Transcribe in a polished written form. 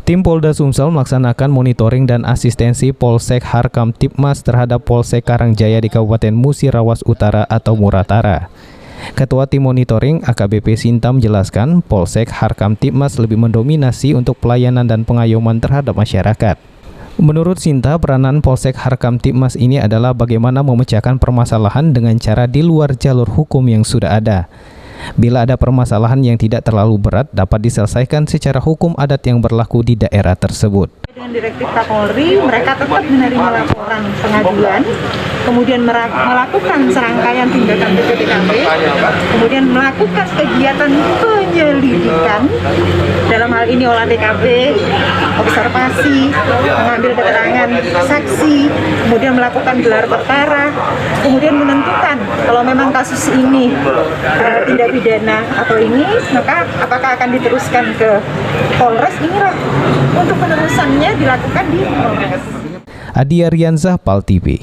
Tim Polda Sumsel melaksanakan monitoring dan asistensi Polsek Harkamtibmas terhadap Polsek Karangjaya di Kabupaten Musirawas Utara atau Muratara. Ketua Tim Monitoring AKBP Sinta menjelaskan Polsek Harkamtibmas lebih mendominasi untuk pelayanan dan pengayoman terhadap masyarakat. Menurut Sinta, peranan Polsek Harkamtibmas ini adalah bagaimana memecahkan permasalahan dengan cara di luar jalur hukum yang sudah ada. Bila ada permasalahan yang tidak terlalu berat, dapat diselesaikan secara hukum adat yang berlaku di daerah tersebut. Dengan direktif Kapolri, mereka tetap menerima laporan pengaduan, kemudian melakukan serangkaian tindakan PPDKP, kemudian melakukan kegiatan penyelidikan, dalam hal ini olah TKP, observasi, mengambil keterangan saksi, kemudian melakukan gelar perkara, kemudian menentukan kalau memang kasus ini tindak pidana atau ini, maka apakah akan diteruskan ke Polres. Inilah untuk penerusannya dilakukan di Polres. Adi Arianzah, PAL TV.